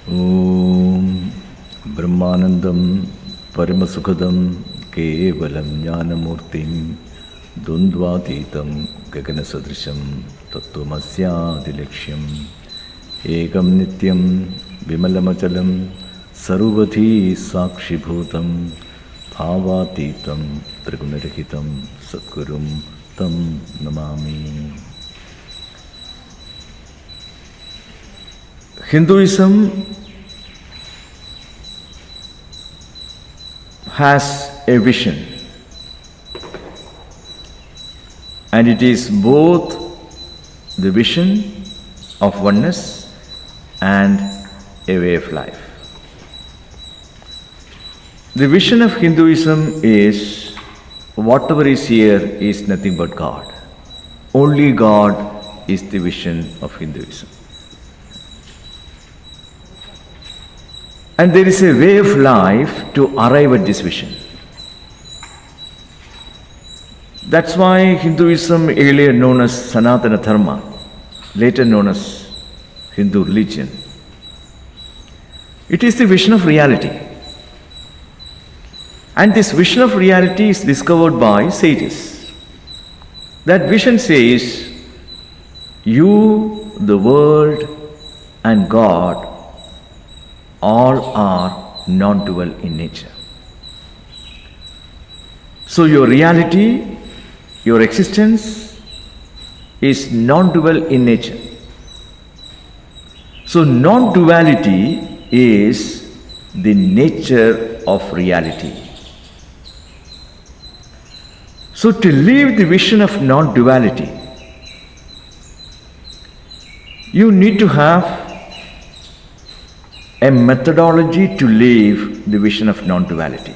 Om Brahmanandam Paramasukadam Kevalam Jnanamurtim Dundvatitam Gaganasadrisham Tattvamasyaadilaksham Ekam Nityam Vimalamachalam Saruvati Sakshibhutam Bhavatitam Trigunarahitam Satgurum Tam Namami. Hinduism has a vision, and it is both the vision of oneness and a way of life. The vision of Hinduism is whatever is here is nothing but God. Only God is the vision of Hinduism. And there is a way of life to arrive at this vision. That's why Hinduism, earlier known as Sanatana Dharma, later known as Hindu religion, it is the vision of reality. And this vision of reality is discovered by sages. That vision says, you, the world, and God all are non-dual in nature. So your reality, your existence is non-dual in nature. So non-duality is the nature of reality. So to live the vision of non-duality, you need to have a methodology to live the vision of non-duality.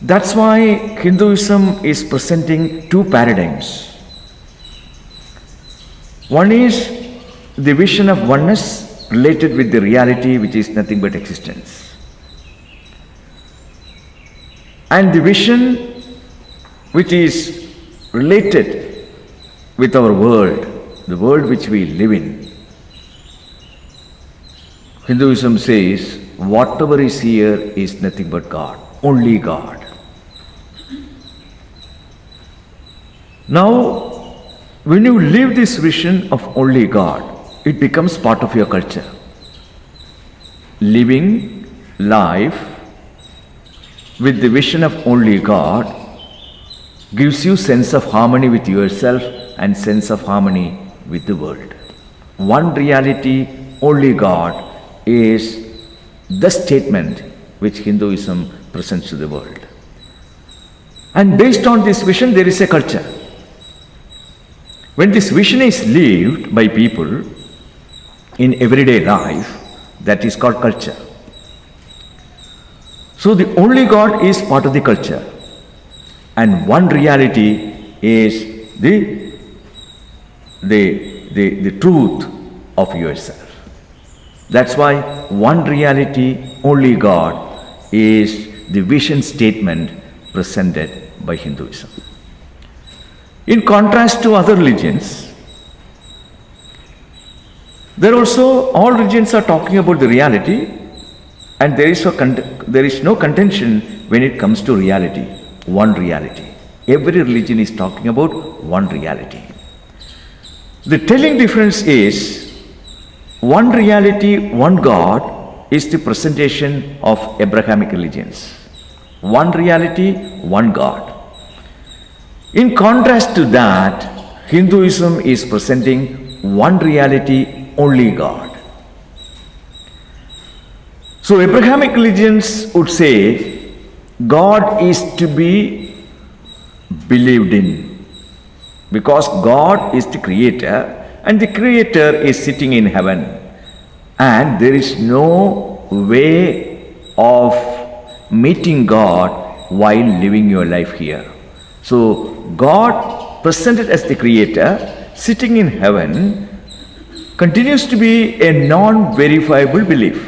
That's why Hinduism is presenting two paradigms. One is the vision of oneness related with the reality, which is nothing but existence. And the vision which is related with our world, the world which we live in. Hinduism says, whatever is here is nothing but God, only God. Now, when you live this vision of only God, it becomes part of your culture. Living life with the vision of only God gives you sense of harmony with yourself and sense of harmony with the world. One reality, only God, is the statement which Hinduism presents to the world. And based on this vision, there is a culture. When this vision is lived by people in everyday life, that is called culture. So the only God is part of the culture, and one reality is the truth of yourself. That's why one reality, only God, is the vision statement presented by Hinduism. In contrast to other religions, all religions are talking about the reality, and there is no contention when it comes to reality, one reality. Every religion is talking about one reality. The telling difference is, one reality, one God is the presentation of Abrahamic religions. One reality, one God. In contrast to that, Hinduism is presenting one reality, only God. So Abrahamic religions would say God is to be believed in, because God is the creator, and the creator is sitting in heaven, and there is no way of meeting God while living your life here. So God, presented as the creator, sitting in heaven, continues to be a non-verifiable belief.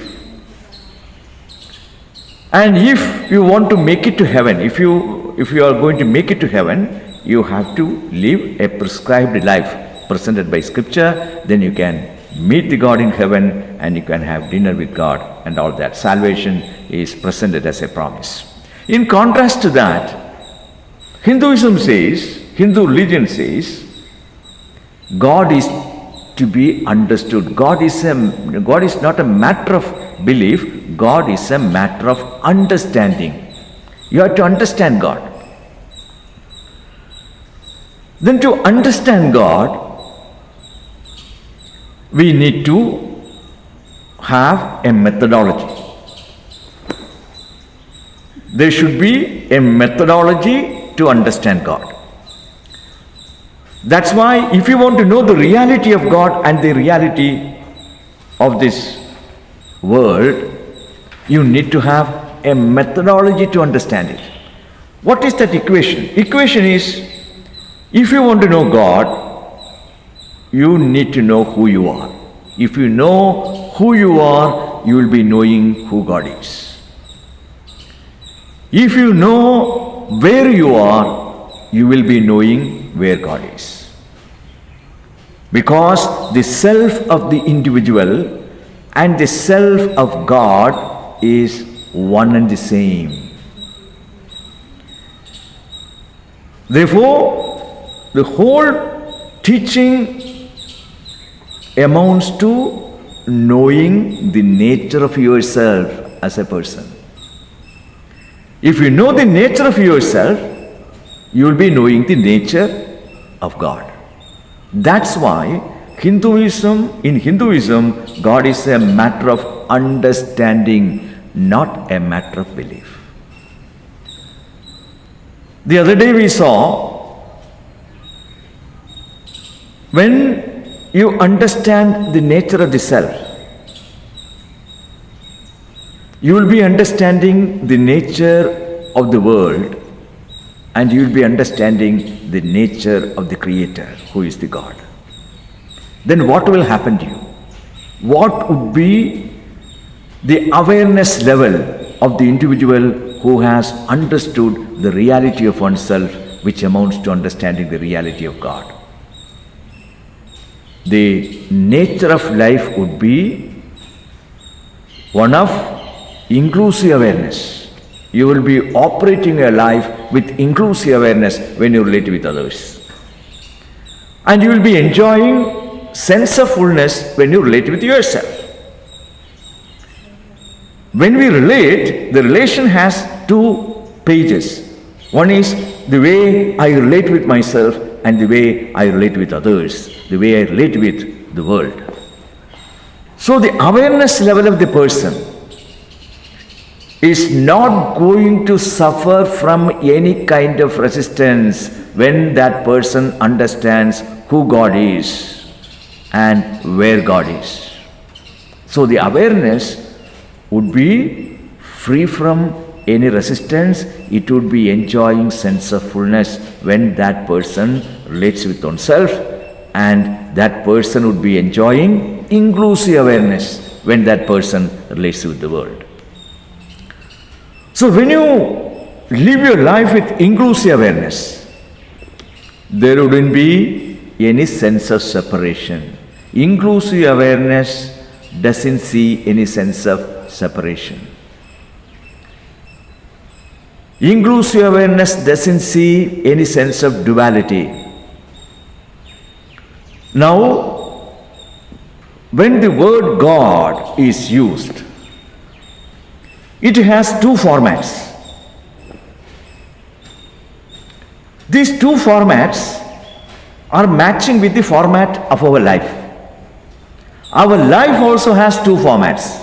And if you want to make it to heaven, if you are going to make it to heaven, you have to live a prescribed life presented by scripture, then you can meet the God in heaven and you can have dinner with God and all that. Salvation is presented as a promise. In contrast to that, Hinduism says, Hindu religion says, God is to be understood. God is not a matter of belief, God is a matter of understanding. You have to understand God. Then to understand God, we need to have a methodology. There should be a methodology to understand God. That's why if you want to know the reality of God and the reality of this world, you need to have a methodology to understand it. What is that equation? Equation is, if you want to know God, you need to know who you are. If you know who you are, you will be knowing who God is. If you know where you are, you will be knowing where God is. Because the self of the individual and the self of God is one and the same. Therefore, the whole teaching amounts to knowing the nature of yourself as a person. If you know the nature of yourself, you will be knowing the nature of God. That's why in Hinduism, God is a matter of understanding, not a matter of belief. The other day we saw, when you understand the nature of the self, you will be understanding the nature of the world, and you will be understanding the nature of the Creator, who is the God. Then what will happen to you? What would be the awareness level of the individual who has understood the reality of oneself, which amounts to understanding the reality of God? The nature of life would be one of inclusive awareness. You will be operating your life with inclusive awareness when you relate with others. And you will be enjoying sense of fullness when you relate with yourself. When we relate, the relation has two pages. One is the way I relate with myself and the way I relate with others, the way I relate with the world. So the awareness level of the person is not going to suffer from any kind of resistance when that person understands who God is and where God is. So the awareness would be free from any resistance. It would be enjoying sense of fullness when that person relates with oneself, and that person would be enjoying inclusive awareness when that person relates with the world. So when you live your life with inclusive awareness, there wouldn't be any sense of separation. Inclusive awareness doesn't see any sense of separation. Inclusive awareness doesn't see any sense of duality. Now, when the word God is used, it has two formats. These two formats are matching with the format of our life. Our life also has two formats.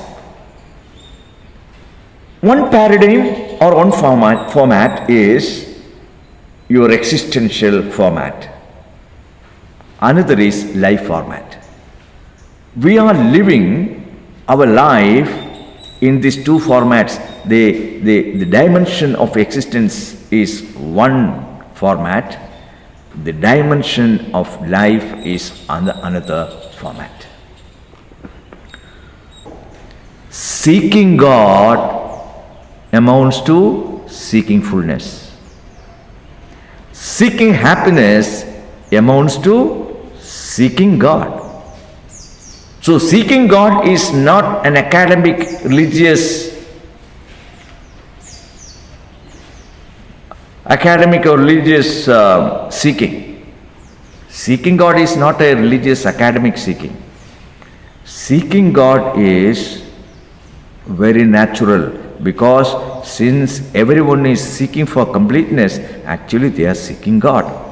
One paradigm or one format is your existential format. Another is life format. We are living our life in these two formats. The dimension of existence is one format. The dimension of life is another format. Seeking God amounts to seeking fullness. Seeking happiness amounts to seeking God. So So seeking God is not an academic or religious seeking. Seeking God is not a religious academic seeking. Seeking God is very natural, because since everyone is seeking for completeness, actually they are seeking God.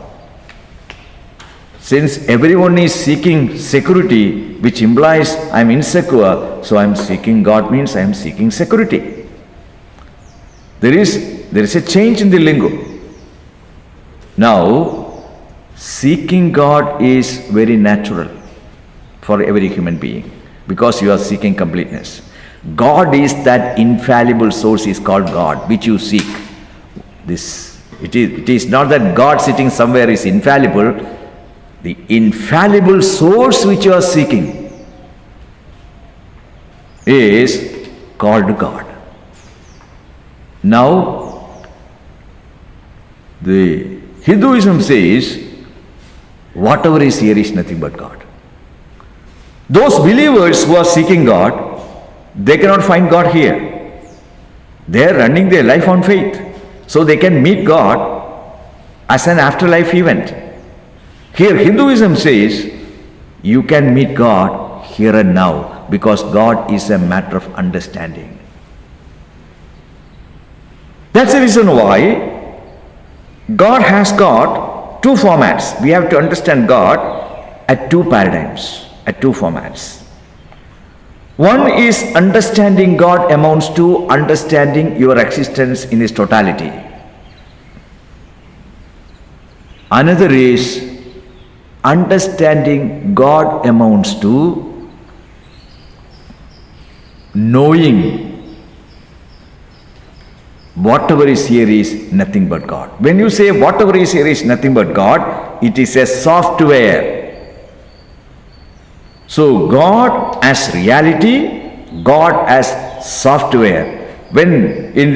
Since everyone is seeking security, which implies I am insecure, so I am seeking God means I am seeking security. There is a change in the lingo. Now, seeking God is very natural for every human being, because you are seeking completeness. God is that infallible source is called God, which you seek. It is not that God sitting somewhere is infallible. The infallible source which you are seeking is called God. Now, the Hinduism says, whatever is here is nothing but God. Those believers who are seeking God, they cannot find God here. They are running their life on faith, so they can meet God as an afterlife event. Here Hinduism says you can meet God here and now, because God is a matter of understanding. That's the reason why God has got two formats. We have to understand God at two paradigms, at two formats. One is understanding God amounts to understanding your existence in its totality. Another is understanding God amounts to knowing whatever is here is nothing but God. When you say whatever is here is nothing but God, it is a software. So God as reality, God as software. When in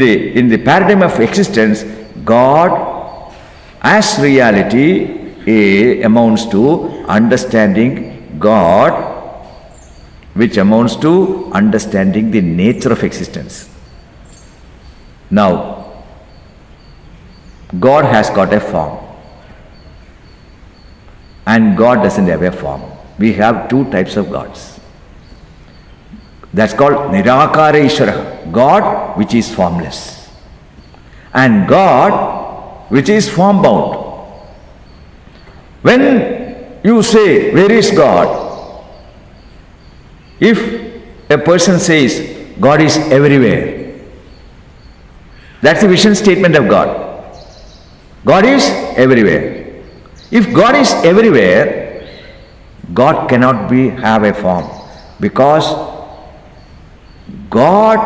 the paradigm of existence, God as reality amounts to understanding God, which amounts to understanding the nature of existence. Now, God has got a form, and God doesn't have a form. We have two types of gods. That's called Nirakara Ishvara, God which is formless, and God which is form bound. When you say, where is God? If a person says, God is everywhere, that's the vision statement of God. God is everywhere. If God is everywhere, God cannot have a form, because God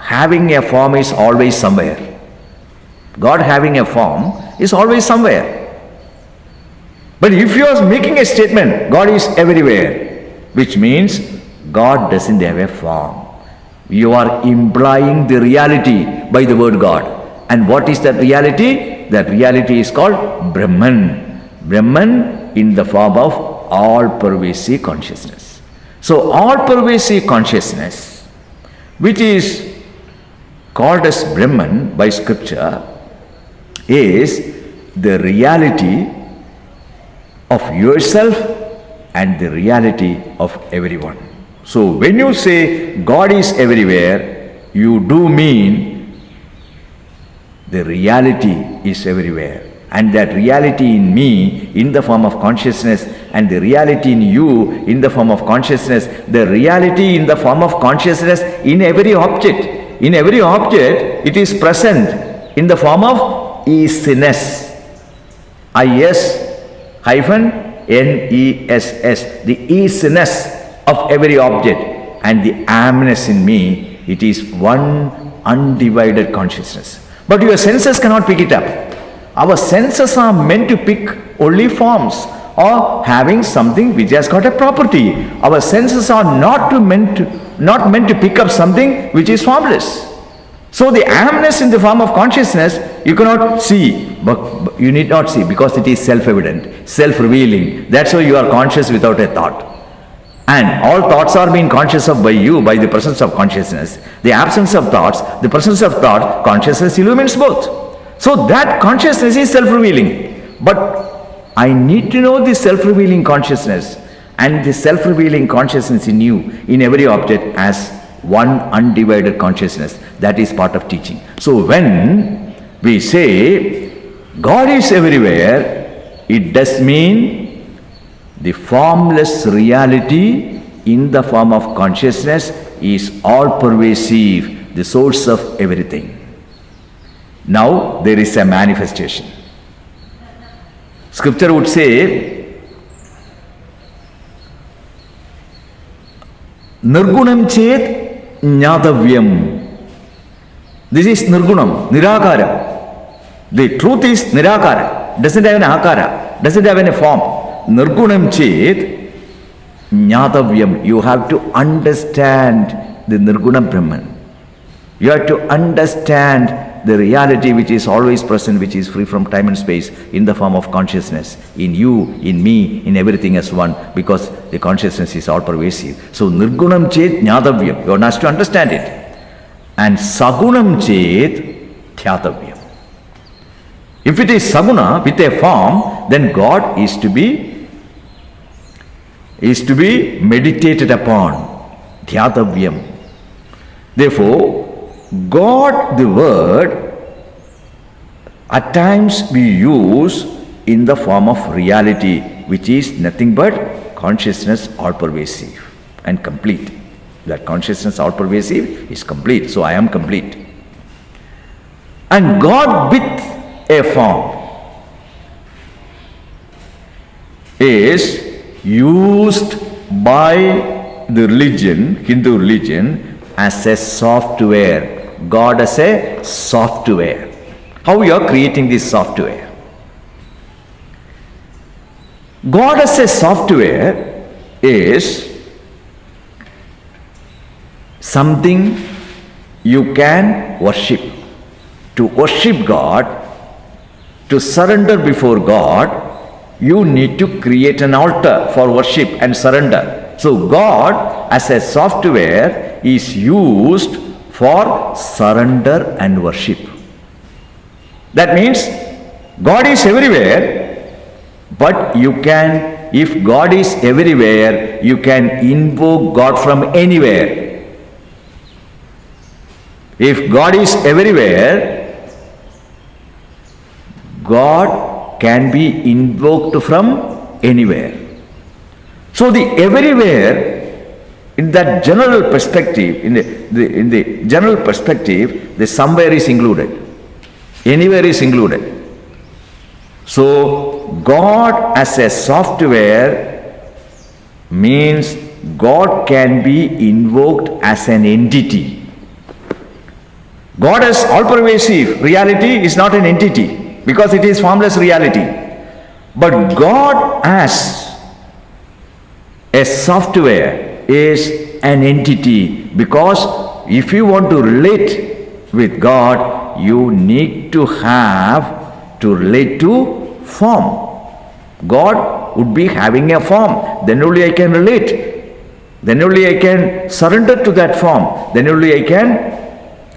having a form is always somewhere. God having a form is always somewhere. But if you are making a statement, God is everywhere, which means God doesn't have a form. You are implying the reality by the word God. And what is that reality? That reality is called Brahman. Brahman in the form of all-pervasive consciousness. So all-pervasive consciousness, which is called as Brahman by scripture, is the reality of yourself and the reality of everyone. So when you say God is everywhere, you do mean the reality is everywhere, and that reality in me in the form of consciousness, and the reality in you in the form of consciousness, the reality in the form of consciousness in every object. In every object it is present in the form of is-ness. is-ness, the is-ness of every object, and the amness in me, it is one undivided consciousness. But your senses cannot pick it up. Our senses are meant to pick only forms, or having something which has got a property. Our senses are not meant to pick up something which is formless. So the amness in the form of consciousness you cannot see, but you need not see, because it is self-evident, self-revealing. That's why you are conscious without a thought. And all thoughts are being conscious of by you by the presence of consciousness. The absence of thoughts, the presence of thought, consciousness illumines both. So that consciousness is self-revealing. But I need to know this self-revealing consciousness and the self-revealing consciousness in you, in every object, as one undivided consciousness. That is part of teaching. So when we say God is everywhere, it does mean the formless reality in the form of consciousness is all pervasive, the source of everything. Now there is a manifestation. Scripture would say, Nirgunam chet jnatavyam. This is Nirgunam, Nirakara. The truth is Nirakara, doesn't have an akara, doesn't have any form. Nirgunam chet jnatavyam. You have to understand the Nirgunam Brahman. You have to understand the reality which is always present, which is free from time and space, in the form of consciousness, in you, in me, in everything as one, because the consciousness is all pervasive. So Nirgunam chet jnatavyam. You are asked to understand it. And Sagunam chet dhyatavyam. If it is Saguna with a form, then God is to be meditated upon, dhyatavyam. Therefore, God, the word, at times we use in the form of reality, which is nothing but consciousness all pervasive and complete. That consciousness all pervasive is complete. So I am complete. And God with a form is used by the religion, Hindu religion, as a software. God as a software. How you are creating this software? God as a software is something you can worship. To worship God, to surrender before God, you need to create an altar for worship and surrender. So God as a software is used for surrender and worship. That means God is everywhere, but you can, if God is everywhere, you can invoke God from anywhere. If God is everywhere, God can be invoked from anywhere. So the everywhere, in that general perspective, in the general perspective, the somewhere is included. Anywhere is included. So God as a software means God can be invoked as an entity. God as all-pervasive reality is not an entity because it is formless reality. But God as a software is an entity, because if you want to relate with God, you need to have to relate to form. God would be having a form, then only I can relate, then only I can surrender to that form, then only I can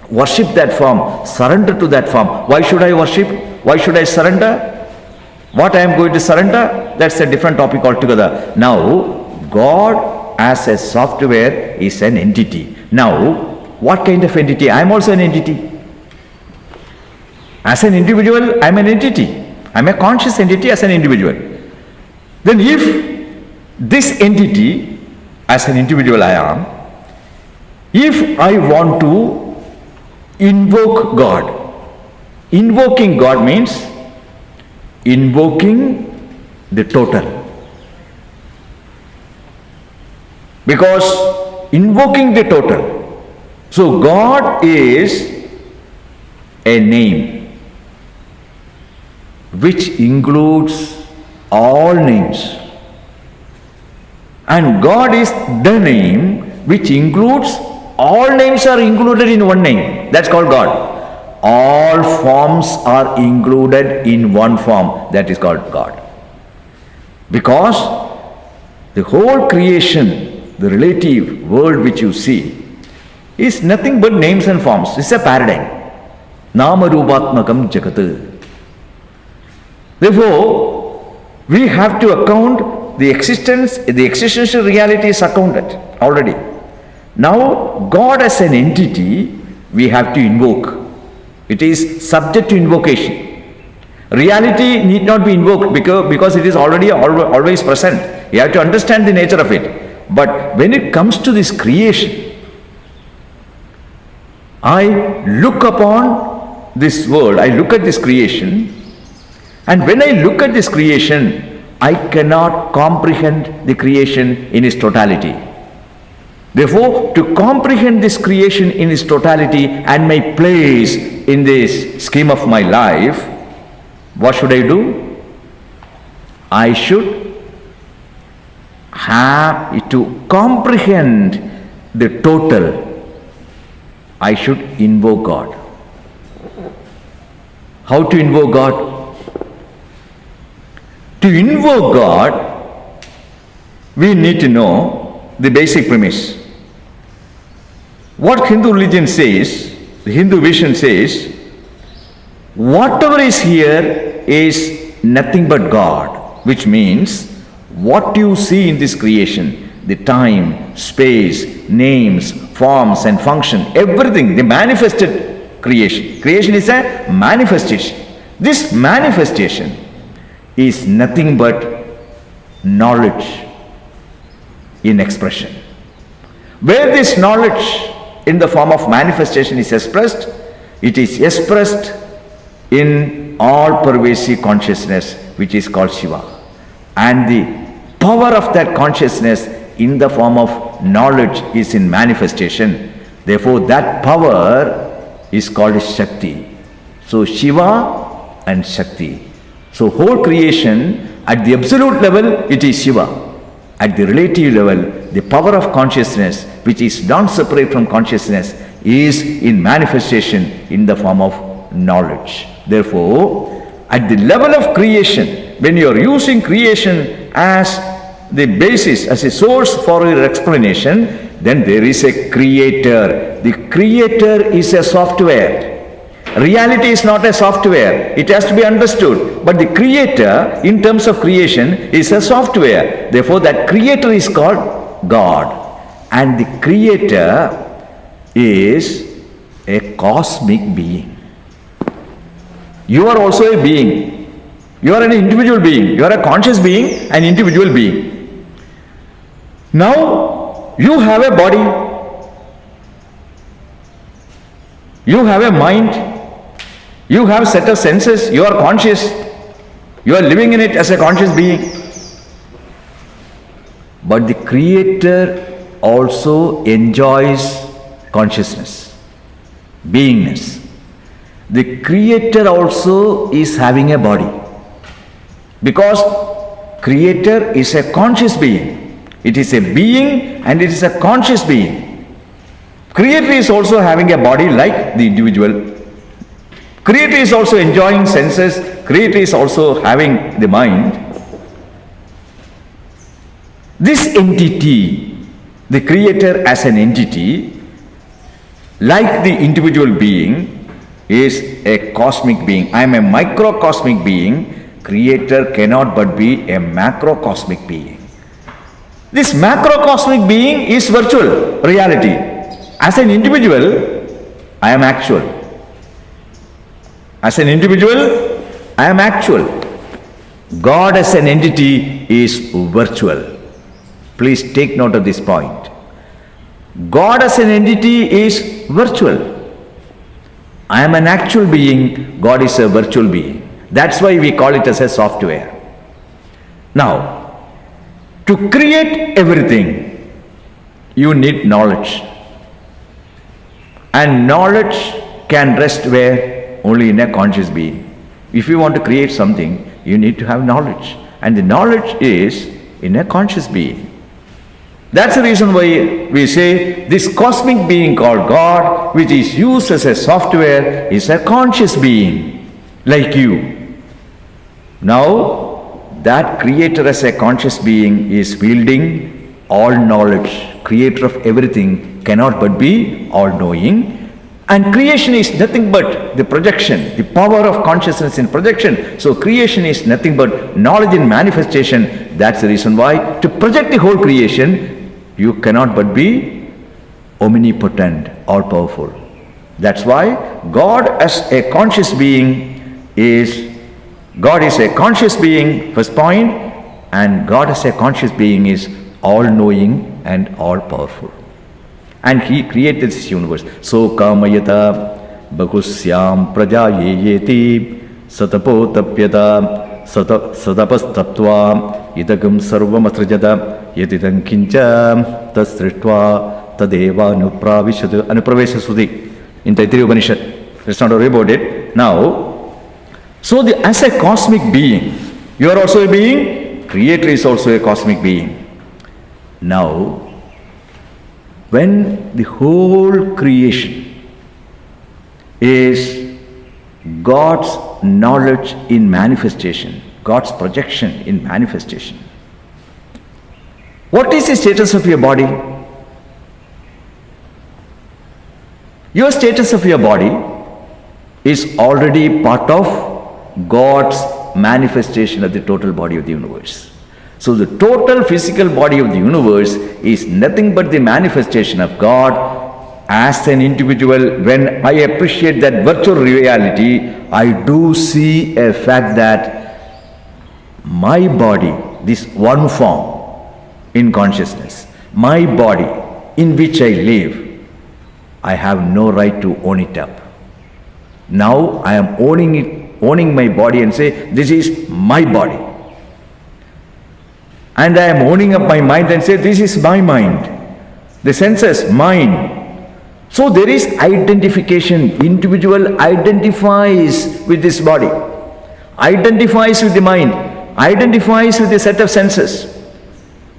worship that form, surrender to that form. Why should I worship? Why should I surrender? What I am going to surrender? That's a different topic altogether. Now, God as a software is an entity. Now, what kind of entity? I am also an entity. As an individual, I am an entity. I am a conscious entity as an individual. Then if this entity, as an individual I am, if I want to invoke God, invoking God means invoking the total. Because invoking the total. So God is a name which includes all names. And God is the name which includes all names are included in one name. That's called God. All forms are included in one form. That is called God. Because the whole creation the relative world which you see, is nothing but names and forms. It's a paradigm. Nama Rupatmakam Jagat. Therefore, we have to account the existential reality is accounted already. Now, God as an entity, we have to invoke. It is subject to invocation. Reality need not be invoked because it is already always present. You have to understand the nature of it. But when it comes to this creation, I look upon this world, I look at this creation, and when I look at this creation, I cannot comprehend the creation in its totality. Therefore, to comprehend this creation in its totality and my place in this scheme of my life, what should I do? I should have to comprehend the total. I should invoke God. How to invoke God? To invoke God, we need to know the basic premise. What Hindu religion says, the Hindu vision says, whatever is here is nothing but God, which means what you see in this creation, the time, space, names, forms and function, everything, the manifested creation. Creation is a manifestation. This manifestation is nothing but knowledge in expression. Where this knowledge in the form of manifestation is expressed, it is expressed in all pervasive consciousness, which is called Shiva. And the power of that consciousness in the form of knowledge is in manifestation. Therefore, that power is called Shakti. So, Shiva and Shakti. So, whole creation at the absolute level, it is Shiva. At the relative level, the power of consciousness, which is non-separate from consciousness, is in manifestation in the form of knowledge. Therefore, at the level of creation, when you are using creation as the basis, as a source for your explanation, then there is a creator. The creator is a software. Reality is not a software. It has to be understood. But the creator, in terms of creation, is a software. Therefore, that creator is called God. And the creator is a cosmic being. You are also a being. You are an individual being. You are a conscious being, an individual being. Now, you have a body. You have a mind. You have set of senses. You are conscious. You are living in it as a conscious being. But the Creator also enjoys consciousness, beingness. The Creator also is having a body. Because Creator is a conscious being. It is a being and it is a conscious being. Creator is also having a body like the individual. Creator is also enjoying senses. Creator is also having the mind. This entity, the Creator as an entity, like the individual being, is a cosmic being. I am a microcosmic being. Creator cannot but be a macrocosmic being. This macrocosmic being is virtual reality. As an individual, I am actual. As an individual, I am actual. God as an entity is virtual. Please take note of this point. God as an entity is virtual. I am an actual being, God is a virtual being. That's why we call it as a software. Now, to create everything, you need knowledge. And knowledge can rest where? Only in a conscious being. If you want to create something, you need to have knowledge. And the knowledge is in a conscious being. That's the reason why we say this cosmic being called God, which is used as a software, is a conscious being, like you. Now, that Creator as a conscious being is wielding all knowledge, creator of everything, cannot but be all knowing. And creation is nothing but the projection, the power of consciousness in projection. So creation is nothing but knowledge in manifestation. That's the reason why to project the whole creation, you cannot but be omnipotent, all powerful. That's why God as a conscious being is a conscious being, first point, and God as a conscious being is all knowing and all powerful. And He created this universe. So kamayata bahusyam prajayeti satapo tapyata satapastaptva idagam sarvam asrajata yatidam kincha tasrittva tadeva anupravesha sudhi in Taittiriya Upanishad. Let's not worry about it. Now, so as a cosmic being, you are also a being, Creator is also a cosmic being. Now, when the whole creation is God's knowledge in manifestation, God's projection in manifestation, what is the status of your body? Your status of your body is already part of God's manifestation of the total body of the universe. So the total physical body of the universe is nothing but the manifestation of God. As an individual, when I appreciate that virtual reality, I do see a fact that my body, this one form in consciousness, my body in which I live, I have no right to own it up. Now I am owning my body and say, this is my body. And I am owning up my mind and say, this is my mind. The senses, mine. So there is identification. Individual identifies with this body, identifies with the mind, identifies with the set of senses.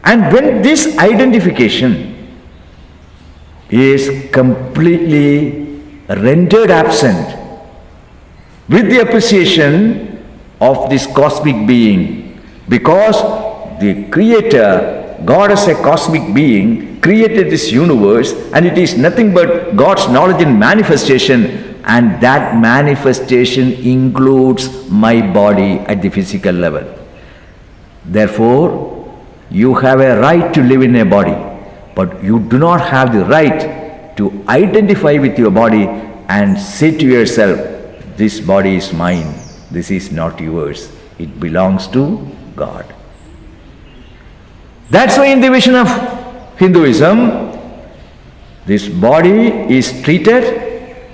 And when this identification is completely rendered absent with the appreciation of this cosmic being, because the Creator, God as a cosmic being, created this universe, and it is nothing but God's knowledge in manifestation, and that manifestation includes my body at the physical level. Therefore, you have a right to live in a body, but you do not have the right to identify with your body and say to yourself, this body is mine, this is not yours, it belongs to God. That's why in the vision of Hinduism, this body is treated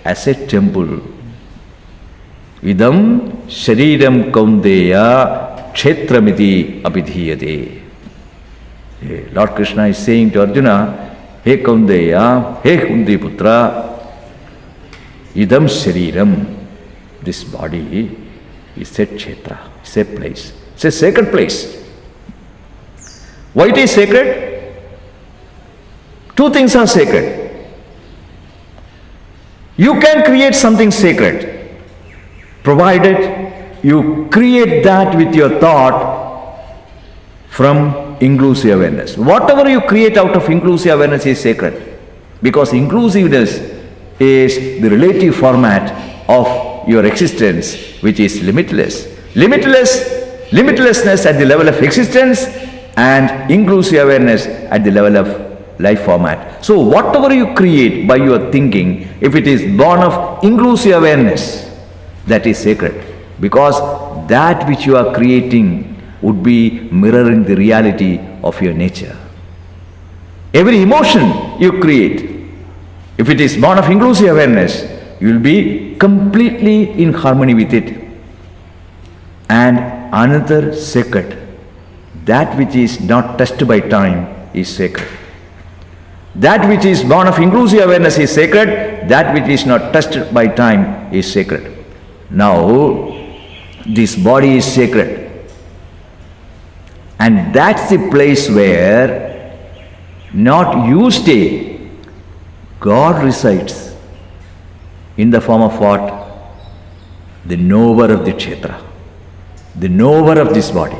as a temple. Idam shariram kaundeya kshetramiti abhidhiyate. Lord Krishna is saying to Arjuna, Hey Kaundeya, Hey Kundiputra, idam shariram, this body is a kshetra, it's a place, it's a sacred place. Why it is sacred? Two things are sacred. You can create something sacred, provided you create that with your thought from inclusive awareness. Whatever you create out of inclusive awareness is sacred, because inclusiveness is the relative format of your existence, which is limitless. Limitlessness at the level of existence, and inclusive awareness at the level of life format. So whatever you create by your thinking, if it is born of inclusive awareness, that is sacred, because that which you are creating would be mirroring the reality of your nature. Every emotion you create, if it is born of inclusive awareness, you will be completely in harmony with it. And another sacred, that which is not touched by time is sacred. That which is born of inclusive awareness is sacred. That which is not touched by time is sacred. Now, this body is sacred. And that's the place where not you stay, God resides in the form of what? The knower of the kshetra, the knower of this body.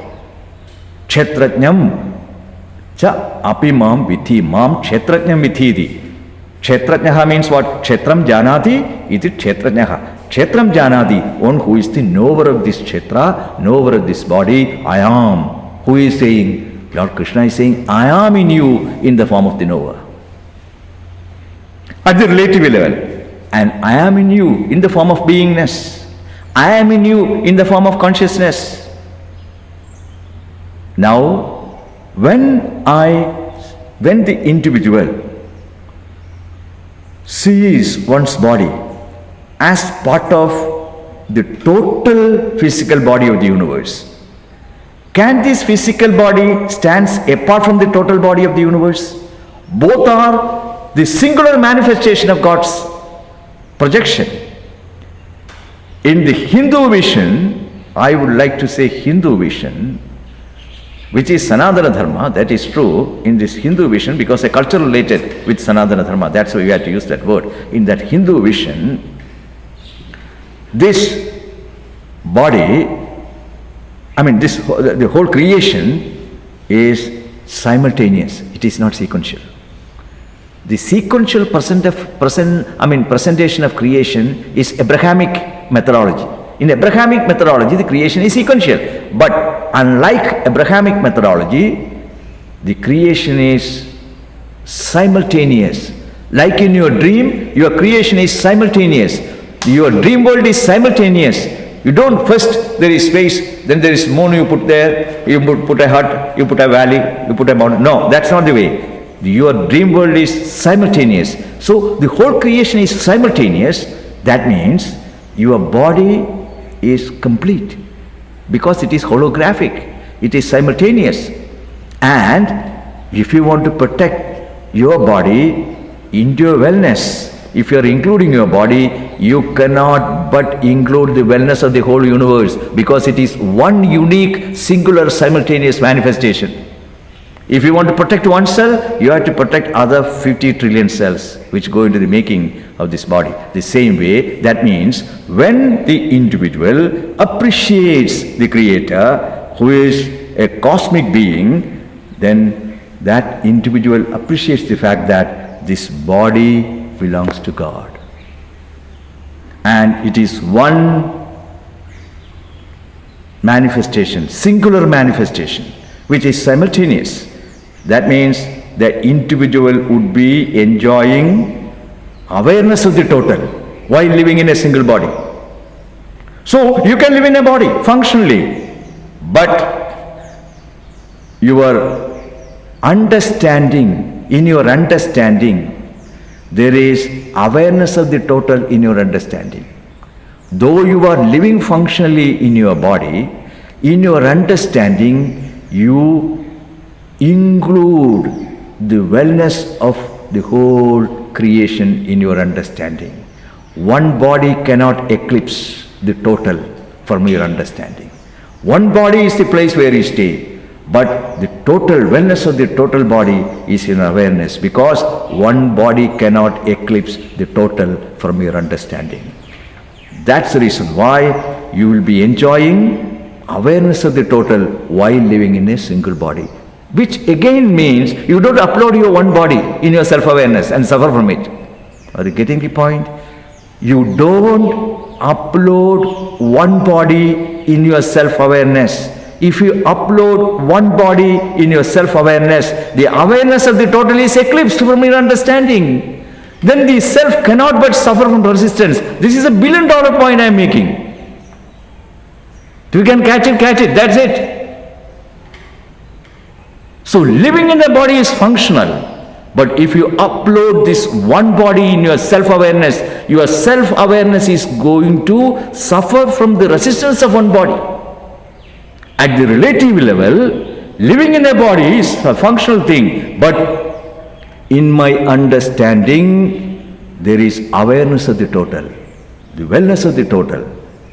Kshetrajnam Cha api mam vithi, mam kshetrajnam vithidi. Kshetrajnaha means what? Kshetram janati, iti kshetrajnaha. Kshetram janati, one who is the knower of this kshetra, knower of this body, I am. Who is saying? Lord Krishna is saying, I am in you in the form of the knower. At the relative level. And I am in you in the form of beingness. I am in you in the form of consciousness. Now, when the individual sees one's body as part of the total physical body of the universe, can this physical body stands apart from the total body of the universe? Both are the singular manifestation of God's projection. In the Hindu vision, I would like to say Hindu vision, which is Sanatana Dharma, that is true in this Hindu vision because a culture related with Sanatana Dharma, that's why we had to use that word. In that Hindu vision, this body, the whole creation is simultaneous, it is not sequential. The sequential presentation of creation is Abrahamic methodology. In Abrahamic methodology, the creation is sequential. But unlike Abrahamic methodology, the creation is simultaneous. Like in your dream, your creation is simultaneous. Your dream world is simultaneous. You don't first, there is space, then there is moon you put there, you put a hut, you put a valley, you put a mountain. No, that's not the way. Your dream world is simultaneous. So the whole creation is simultaneous. That means your body is complete because it is holographic. It is simultaneous. And if you want to protect your body into your wellness, if you are including your body, you cannot but include the wellness of the whole universe because it is one unique, singular, simultaneous manifestation. If you want to protect one cell, you have to protect other 50 trillion cells which go into the making of this body. The same way, that means when the individual appreciates the Creator, who is a cosmic being, then that individual appreciates the fact that this body belongs to God. And it is one manifestation, singular manifestation, which is simultaneous. That means the individual would be enjoying awareness of the total while living in a single body. So you can live in a body functionally, but your understanding, in your understanding, there is awareness of the total in your understanding. Though you are living functionally in your body, in your understanding, you include the wellness of the whole creation in your understanding. One body cannot eclipse the total from your understanding. One body is the place where you stay, but the total wellness of the total body is in awareness because one body cannot eclipse the total from your understanding. That's the reason why you will be enjoying awareness of the total while living in a single body. Which again means you don't upload your one body in your self-awareness and suffer from it. Are you getting the point? You don't upload one body in your self-awareness. If you upload one body in your self-awareness, the awareness of the total is eclipsed from your understanding. Then the self cannot but suffer from resistance. This is $1 billion point I am making. If you can catch it, that's it. So living in the body is functional, but if you upload this one body in your self-awareness is going to suffer from the resistance of one body. At the relative level, living in a body is a functional thing, but in my understanding, there is awareness of the total, the wellness of the total.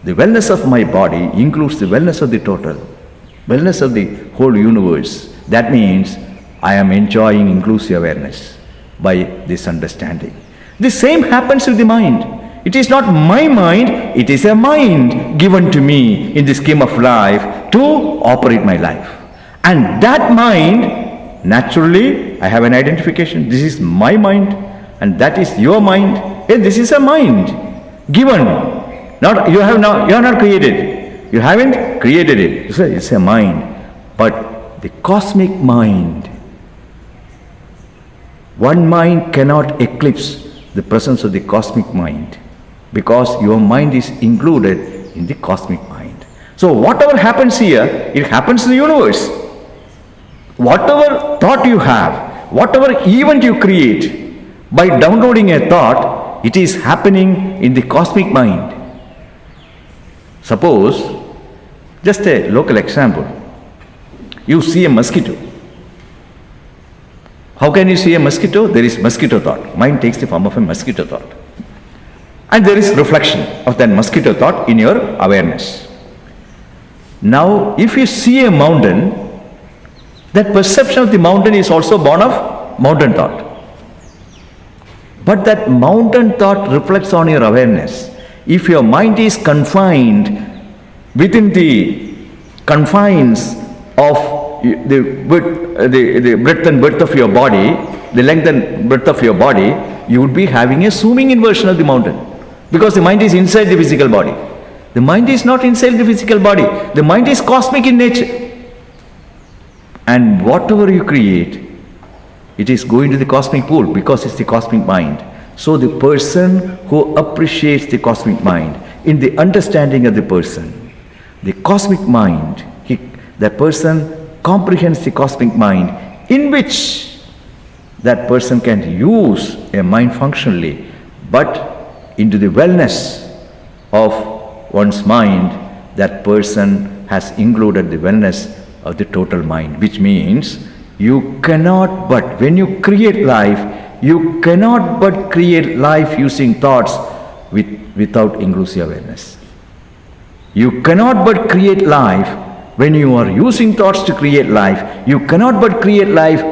The wellness of my body includes the wellness of the total, wellness of the whole universe. That means I am enjoying inclusive awareness by this understanding. The same happens with the mind. It is not my mind, it is a mind given to me in the scheme of life to operate my life. And that mind Naturally, I have an identification. This is my mind and that is your mind. Hey, this is a mind given. Not you are not created. You haven't created it. It's a mind. But the cosmic mind, one mind cannot eclipse the presence of the cosmic mind, because your mind is included in the cosmic mind. So whatever happens here, it happens in the universe. Whatever thought you have, whatever event you create, by downloading a thought, it is happening in the cosmic mind. Suppose, just a local example, you see a mosquito. How can you see a mosquito? There is mosquito thought. Mind takes the form of a mosquito thought. And there is reflection of that mosquito thought in your awareness. Now, if you see a mountain, that perception of the mountain is also born of mountain thought. But that mountain thought reflects on your awareness. If your mind is confined within the confines of the breadth and width of your body, the length and breadth of your body, you would be having a zooming inversion of the mountain, because the mind is inside the physical body. The mind is not inside the physical body. The mind is cosmic in nature. And whatever you create, it is going to the cosmic pool, because it's the cosmic mind. So the person who appreciates the cosmic mind, in the understanding of the person, the cosmic mind, that person comprehends the cosmic mind, in which that person can use a mind functionally, but into the wellness of one's mind, that person has included the wellness of the total mind, which means you cannot but, when you create life, you cannot but create life using thoughts without inclusive awareness. You cannot but create life when you are using thoughts to create life. You cannot but create life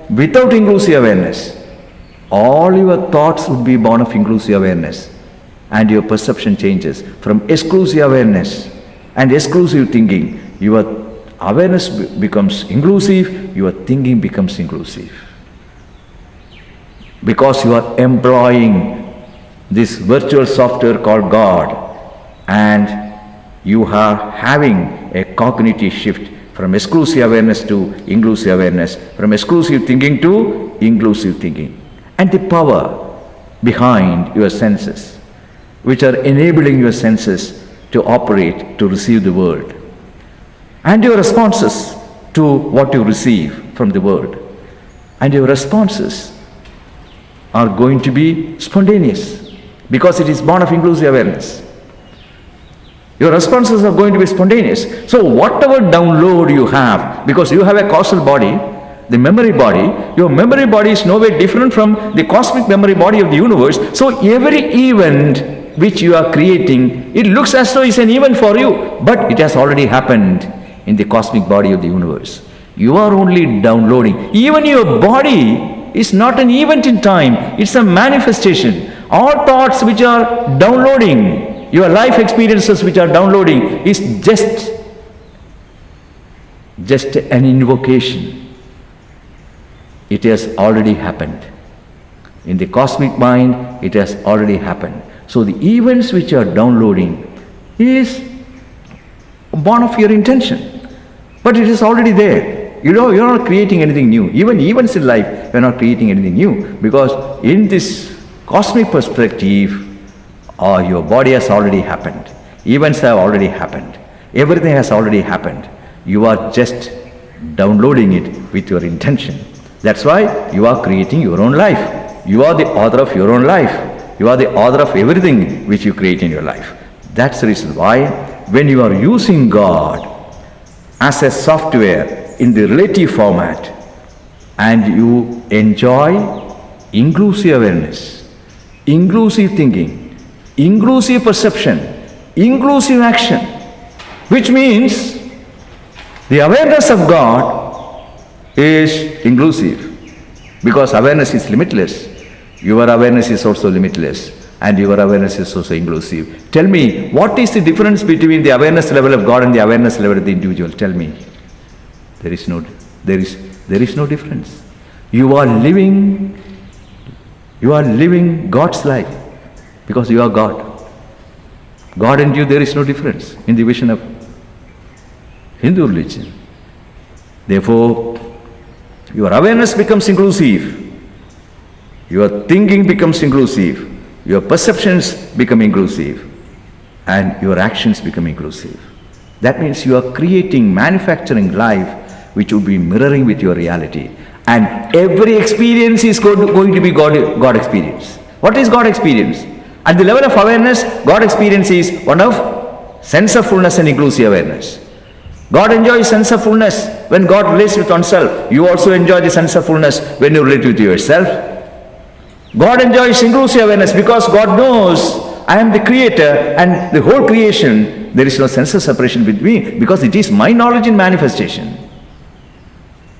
without inclusive awareness. All your thoughts would be born of inclusive awareness, and your perception changes from exclusive awareness and exclusive thinking. Your awareness becomes inclusive, your thinking becomes inclusive. Because you are employing this virtual software called God, and you are having a cognitive shift from exclusive awareness to inclusive awareness, from exclusive thinking to inclusive thinking. And the power behind your senses, which are enabling your senses to operate, to receive the world, and your responses to what you receive from the world. And your responses are going to be spontaneous, because it is born of inclusive awareness. Your responses are going to be spontaneous. So whatever download you have, because you have a causal body, the memory body, your memory body is no way different from the cosmic memory body of the universe. So every event which you are creating, it looks as though it's an event for you, but it has already happened in the cosmic body of the universe. You are only downloading. Even your body is not an event in time, it's a manifestation. All thoughts which are downloading, your life experiences which are downloading, is just an invocation. It has already happened. In the cosmic mind, it has already happened. So the events which are downloading is born of your intention, but it is already there. You're not creating anything new. Even events in life, you're not creating anything new, because in this cosmic perspective, your body has already happened. Events have already happened. Everything has already happened. You are just downloading it with your intention. That's why you are creating your own life. You are the author of your own life. You are the author of everything which you create in your life. That's the reason why when you are using God as a software in the relative format, and you enjoy inclusive awareness, inclusive thinking, inclusive perception, inclusive action, which means the awareness of God is inclusive, because awareness is limitless. Your awareness is also limitless, and your awareness is also inclusive. Tell me, what is the difference between the awareness level of God and the awareness level of the individual? Tell me. There is There is no difference. You are living God's life because you are God. God and you, there is no difference in the vision of Hindu religion. Therefore, your awareness becomes inclusive. Your thinking becomes inclusive. Your perceptions become inclusive. And your actions become inclusive. That means you are manufacturing life which would be mirroring with your reality. And every experience is going to be God experience. What is God experience? At the level of awareness, God experience is one of sense of fullness and inclusive awareness. God enjoys sense of fullness when God relates with oneself. You also enjoy the sense of fullness when you relate with yourself. God enjoys inclusive awareness because God knows I am the creator and the whole creation. There is no sense of separation with me because it is my knowledge in manifestation.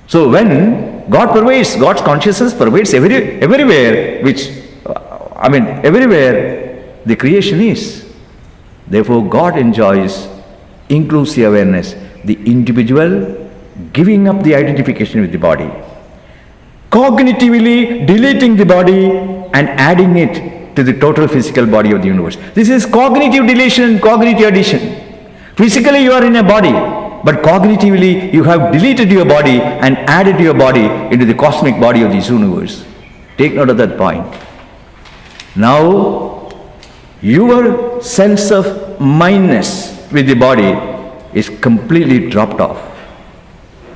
So when God pervades, God's consciousness pervades everywhere, everywhere the creation is. Therefore, God enjoys inclusive awareness, the individual giving up the identification with the body, cognitively deleting the body and adding it to the total physical body of the universe. This is cognitive deletion, cognitive addition. Physically you are in a body, but cognitively you have deleted your body and added your body into the cosmic body of this universe. Take note of that point. Now, your sense of mindness with the body is completely dropped off.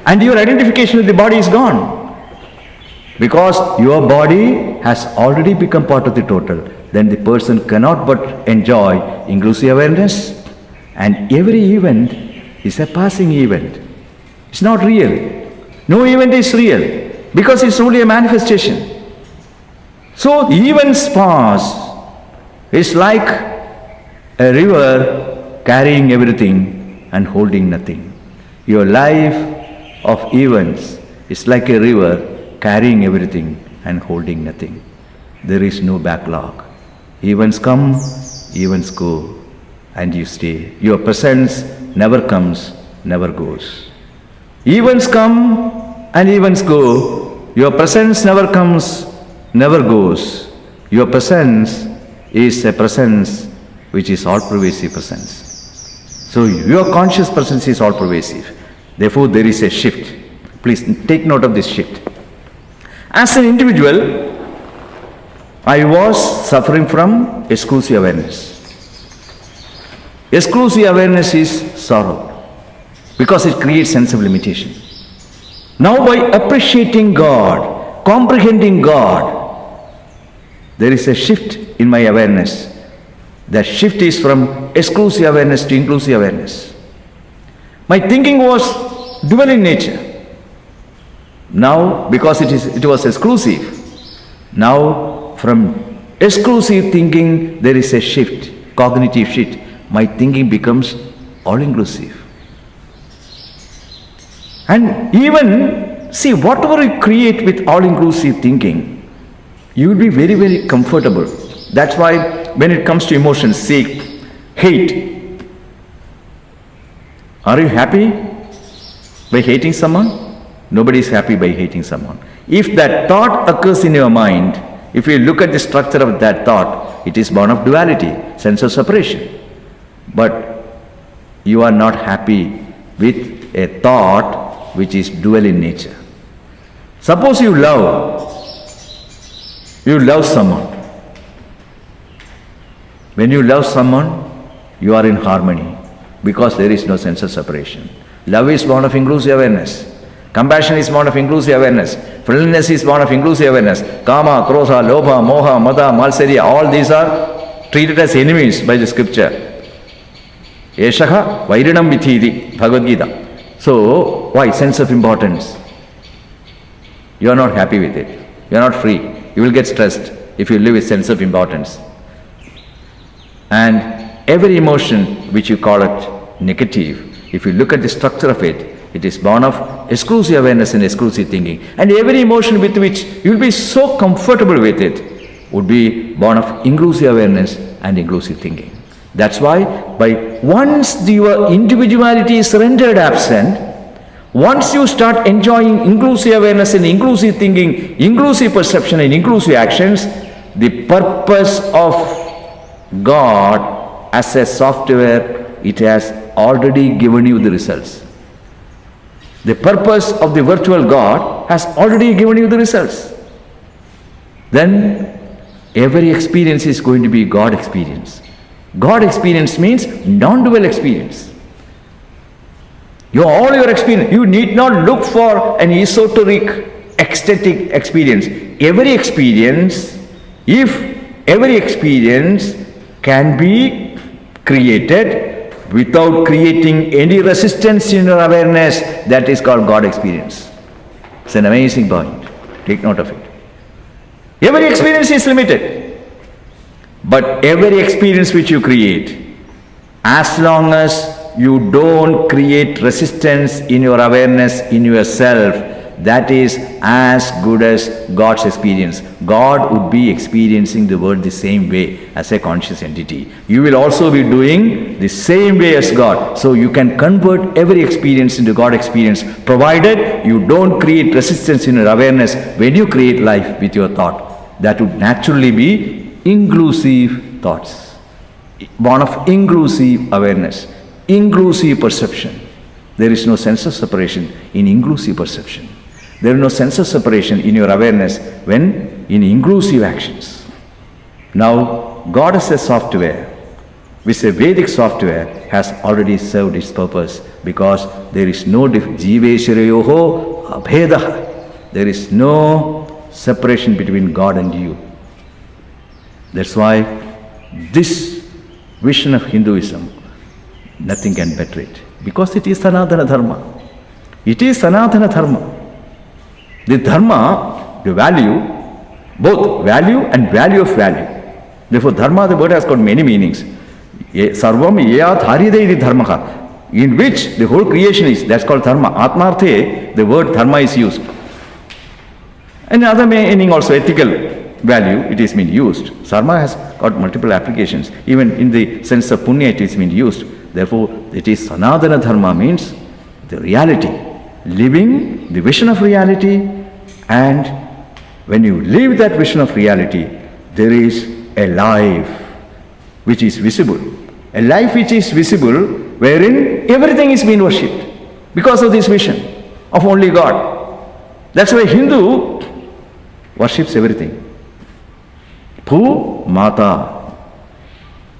And your identification with the body is gone. Because your body has already become part of the total. Then the person cannot but enjoy inclusive awareness. And every event is a passing event. It's not real. No event is real because it's only a manifestation. So events pass. It's like a river carrying everything and holding nothing. Your life of events is like a river carrying everything and holding nothing. There is no backlog. Events come, events go, and you stay. Your presence never comes, never goes. Events come and events go. Your presence never comes, never goes. Your presence is a presence which is all-pervasive presence. So your conscious presence is all-pervasive. Therefore, there is a shift. Please take note of this shift. As an individual, I was suffering from exclusive awareness. Exclusive awareness is sorrow because it creates sense of limitation. Now by appreciating God, comprehending God, there is a shift in my awareness. The shift is from exclusive awareness to inclusive awareness. My thinking was dual in nature. Now, because it was exclusive, now from exclusive thinking there is a shift, cognitive shift. My thinking becomes all-inclusive. And even, see, whatever you create with all-inclusive thinking, you will be very, very comfortable. That's why when it comes to emotions, say, hate. Are you happy by hating someone? Nobody is happy by hating someone. If that thought occurs in your mind, if you look at the structure of that thought, it is born of duality, sense of separation. But you are not happy with a thought which is dual in nature. Suppose you love someone. When you love someone, you are in harmony because there is no sense of separation. Love is born of inclusive awareness. Compassion is born of inclusive awareness. Friendliness is born of inclusive awareness. Kama, Krodha, Lobha, Moha, Mada, Malsarya, all these are treated as enemies by the scripture. Eshaha Vairinam Vithidi, Bhagavad Gita. So, why? Sense of importance. You are not happy with it. You are not free. You will get stressed if you live with sense of importance. And every emotion which you call it negative, if you look at the structure of it, it is born of exclusive awareness and exclusive thinking. And every emotion with which you will be so comfortable with it would be born of inclusive awareness and inclusive thinking. That's why by once your individuality is rendered absent, Once you start enjoying inclusive awareness and inclusive thinking, inclusive perception and inclusive actions, the purpose of God as a software, it has already given you the results. The purpose of the virtual God has already given you the results. Then every experience is going to be God experience. God experience means non-dual experience. All your experience, you need not look for an esoteric, ecstatic experience. Every experience, if every experience can be created without creating any resistance in your awareness, that is called God experience. It's an amazing point. Take note of it. Every experience is limited. But every experience which you create, as long as you don't create resistance in your awareness in yourself, that is as good as God's experience. God would be experiencing the world the same way as a conscious entity. You will also be doing the same way as God. So you can convert every experience into God experience, provided you don't create resistance in your awareness when you create life with your thought. That would naturally be inclusive thoughts, born of inclusive awareness, inclusive perception. There is no sense of separation in inclusive perception. There is no sense of separation in your awareness when in inclusive actions. Now, God as a software, which a Vedic software, has already served its purpose, because there is no jiveshwarayoho abhedah. There is no separation between God and you. That's why this vision of Hinduism, nothing can better it, because it is Sanatana Dharma. It is Sanatana Dharma. The Dharma, the value, both value and value of value. Therefore, Dharma, the word has got many meanings. Sarvam yat harideti dharma, in which the whole creation is, that's called Dharma. Atmarthe, the word Dharma is used. And other meaning also, ethical value, it is being used. Sarma has got multiple applications. Even in the sense of punya, it is being used. Therefore, it is Sanatana Dharma, means the reality, living the vision of reality. And when you live that vision of reality, there is a life which is visible. A life which is visible, wherein everything is being worshipped because of this vision of only God. That's why Hindu worships everything. Bhu Mata.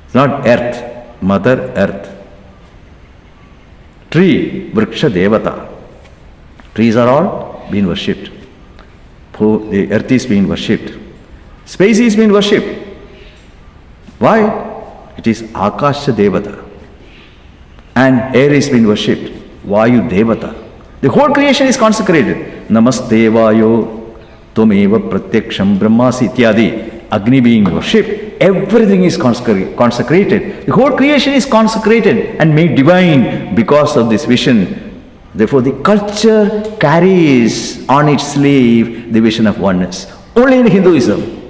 It's not earth, Mother Earth. Tree, Vriksha Devata. Trees are all being worshipped. The earth is being worshipped. Space is being worshipped. Why? It is Akasha Devata. And air is being worshipped. Vayu Devata. The whole creation is consecrated. Namaste Vayo Tumeva Pratyaksham Brahmasi Ityadi. Agni being worshipped. Everything is consecrated. The whole creation is consecrated and made divine because of this vision. Therefore, the culture carries on its sleeve the vision of oneness. Only in Hinduism.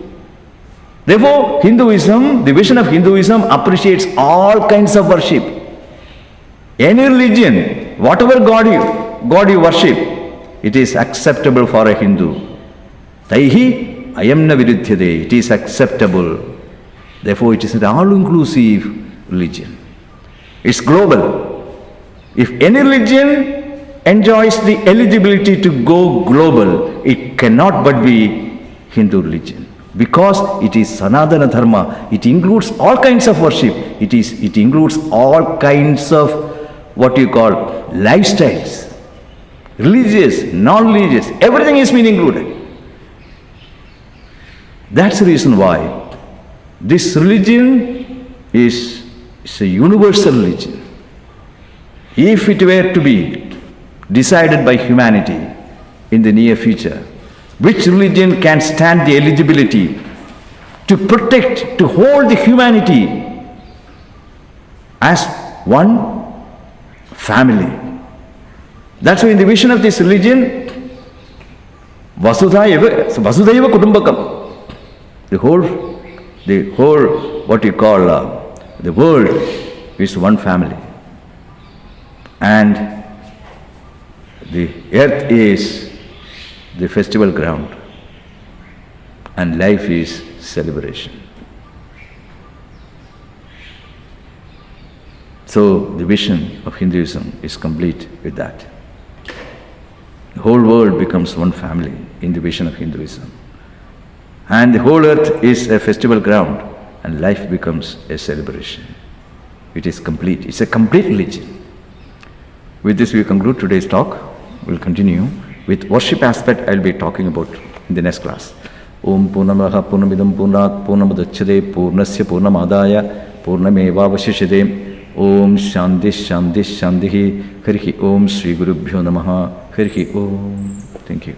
Therefore, Hinduism, the vision of Hinduism appreciates all kinds of worship. Any religion, whatever God you worship, it is acceptable for a Hindu. Taihi ayamna viruddhyate. It is acceptable. Therefore, it is an all-inclusive religion. It's global. If any religion enjoys the eligibility to go global, it cannot but be Hindu religion. Because it is Sanatana Dharma, it includes all kinds of worship. It includes all kinds of what you call lifestyles. Religious, non-religious, everything is being included. That's the reason why this religion is a universal religion. If it were to be decided by humanity in the near future, which religion can stand the eligibility to protect, to hold the humanity as one family. That's why in the vision of this religion, Vasudhaiva Kutumbakam, the whole what you call the world is one family. And The earth is the festival ground and life is celebration. So the vision of Hinduism is complete with that. The whole world becomes one family in the vision of Hinduism. And the whole earth is a festival ground and life becomes a celebration. It is complete. It's a complete religion. With this we conclude today's talk. We'll continue with worship aspect. I'll be talking about in the next class. Om Purnamaha Purnamidam Purnat Purnamadachade Purnasya Purnamadaya Purnamevavashishade. Om Shanti Shanti Shanti Harihi Om Sri Gurubhyo Namaha Harihi Om. Thank you.